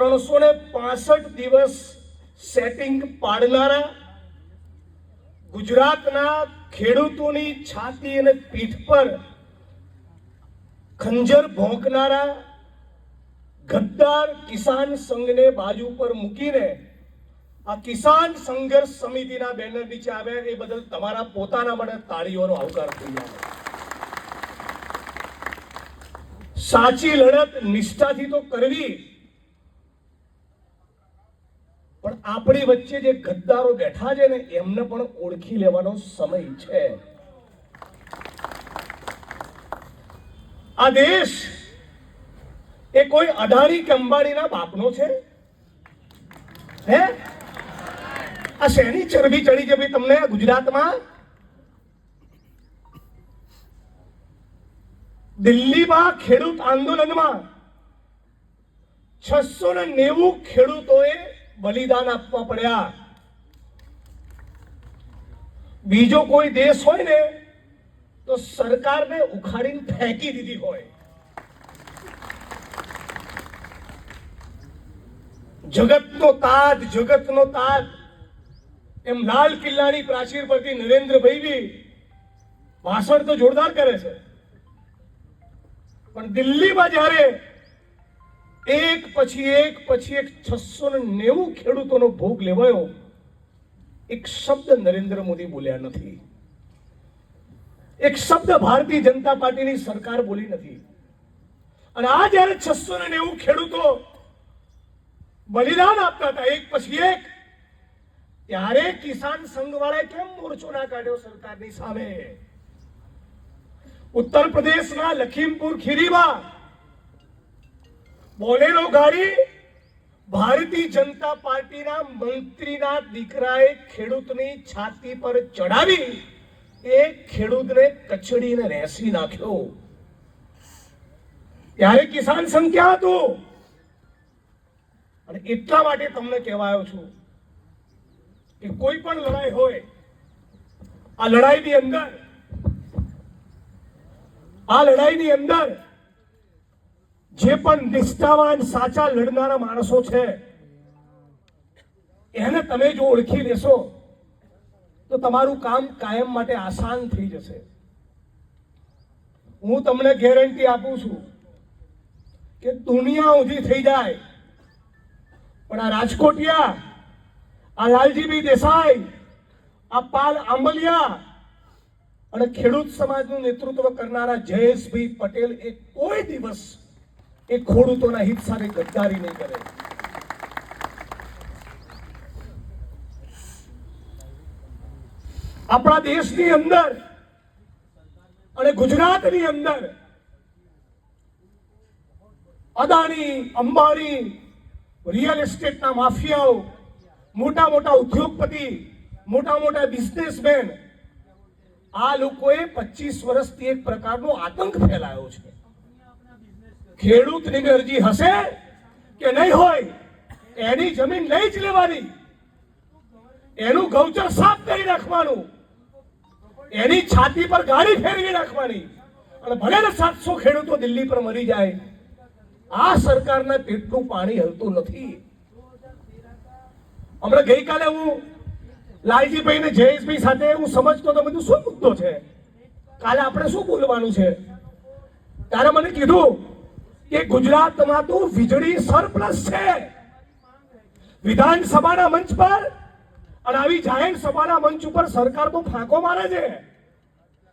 365 દિવસ સેટિંગ પાડનારા, ગુજરાતના ખેડૂતોની છાતી અને પીઠ પર ખંજર ભોંકનારા ગદ્દાર કિસાન સંઘને બાજુ પર મૂકીને આ કિસાન સંઘર્ષ સમિતિના બેનર નીચે આવ્યા એ બદલ તમારા પોતાના માટે તાળીઓનો આવકાર થઈ જાય. સાચી લડત નિષ્ઠાથી તો કરવી, પણ આપણી વચ્ચે જે ગદ્દારો બેઠા છે ને એમને પણ ઓળખી લેવાનો સમય છે. આ દેશ એ કોઈ અદાણી કે અંબાણીના બાપનો છે? હે, આ શેની ચરબી ચડી છે ભાઈ તમને ગુજરાતમાં? દિલ્હીમાં ખેડૂત આંદોલનમાં 690 ખેડૂતોએ બલિદાન આપવા પડ્યા. બીજો કોઈ દેશ હોય ને તો સરકારને ઉખાડીને ફેંકી દીધી હોય. જગતનો તાજ એમ લાલ કિલ્લાની પ્રાચીર પરથી નરેન્દ્રભાઈ બી ભાષણ તો જોરદાર કરે છે, પણ દિલ્હીમાં જ્યારે એક પછી એક 690 ખેડૂતોનો ભોગ લેવાયો, એક શબ્દ નરેન્દ્ર મોદી બોલ્યા નથી, એક શબ્દ ભારતીય જનતા પાર્ટીની સરકાર બોલી નથી. અને આ જ્યારે 690 ખેડૂતો બલિદાન આપતા હતા એક પછી એક, ત્યારે કિસાન સંઘ વાળાએ કેમ મોરચો ના કાઢ્યો સરકારની સામે? ઉત્તર પ્રદેશના લખીમપુર ખીરીમાં બોલેરો ગાડી ભારતીય જનતા પાર્ટીના મંત્રીના દીકરાએ ખેડૂતની છાતી પર ચડાવી એ ખેડૂતને કચડીને રેસી નાખ્યો. ત્યારે કિસાન સંઘ ક્યાં હતું? અને એટલા માટે તમને કહેવાયો છું કે કોઈ પણ લડાઈ હોય, આ લડાઈની અંદર જે પણ નિષ્ઠાવાન સાચા લડનારા માણસો છે એને તમે જો ઓળખી લેશો તો તમારું કામ કાયમ માટે આસાન થઈ જશે. હું તમને ગેરંટી આપું છું કે દુનિયા ઊંધી થઈ જાય પણ આ રાજકોટિયા, આ લાલજીભાઈ દેસાઈ, આ પાલ આંબલિયા અને ખેડૂત સમાજનું નેતૃત્વ કરનારા જયેશભાઈ પટેલ એ કોઈ દિવસ એ ખેડૂતોના હિત સાથે ગદ્દારી નહીં કરે. આપણા દેશની અંદર અને ગુજરાતની અંદર અદાણી, અંબાણી, રિયલ એસ્ટેટના માફિયાઓ, મોટા મોટા ઉદ્યોગપતિ, મોટા મોટા બિઝનેસમેન, આ લોકોએ 25 વર્ષથી એક પ્રકારનો આતંક ફેલાયો છે. ખેડૂતની અરજી હશે કે નહીં હોય, એની જમીન લઈ જ લેવાની, એનું ગૌચર સાફ કરી નાખવાનું, એની છાતી પર ગાડી ફેરવી નાખવાની, અને ભલે 700 ખેડૂતો દિલ્હી પર મરી જાય, આ સરકારના પેટનું પાણી હલતું નથી. હમણાં ગઈકાલે હું લાલજીભાઈ ને જયેશભાઈ સાથે હું સમજતો તો બધું શું મુદ્દો છે, કાલે આપણે શું બોલવાનું છે, ત્યારે મને કીધું કે ગુજરાતમાં તો વીજળી સરપ્લસ છે. વિધાનસભાના મંચ પર અને આવી જાહેર સભાના મંચ ઉપર સરકાર તો ફાંકો મારે છે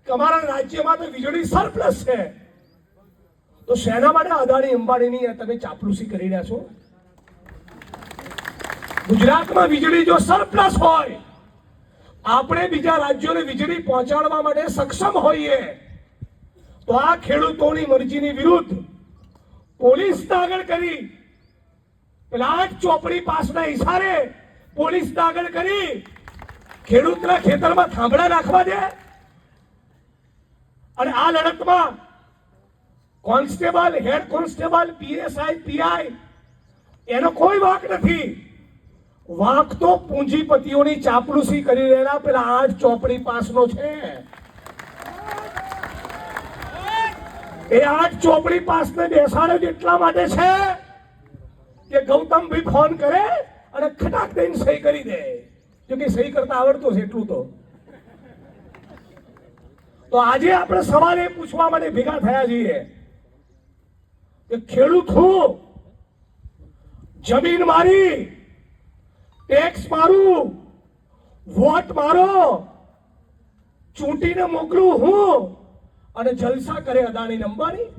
કે અમારા રાજ્યમાં તો વીજળી સરપ્લસ છે. તો શેના માટે અદાણી અંબાણીની તમે ચાપલુસી કરી રહ્યા છો? ગુજરાતમાં વીજળી જો સરપ્લસ હોય, આપણે બીજા રાજ્યોને વીજળી પહોંચાડવા માટે સક્ષમ હોઈએ, તો આ ખેડૂતોની મરજીની વિરુદ્ધ પોલીસ આગળ કરી, પેલા ચોપડી પાસના ઈશારે પોલીસ આગળ કરી ખેડૂતના ખેતરમાં થાંભલા નાખવા દે. અને આ લડતમાં constable, head constable, PSI, PI એનો કોઈ વાંક નથી. વાંક તો પૂંજીપતિઓની ચાપલુસી કરી રહેલા પેલા 8 ચોપડી પાસનો છે. એ 8 ચોપડી પાસને બેસાડે એટલા માટે છે કે ગૌતમભાઈ ફોન કરે અને ખટાક દઈને સહી કરી દે, જો કે સહી કરતા આવડતું છે એટલું તો આજે આપણે સવાલ એ પૂછવા માટે ભેગા થયા છીએ કે ખેડૂત હું, જમીન મારી, ટેક્સ મારું, વોટ મારો, ચૂંટીને મોકલું હું અને જલસા કરે અદાણી અંબાણી.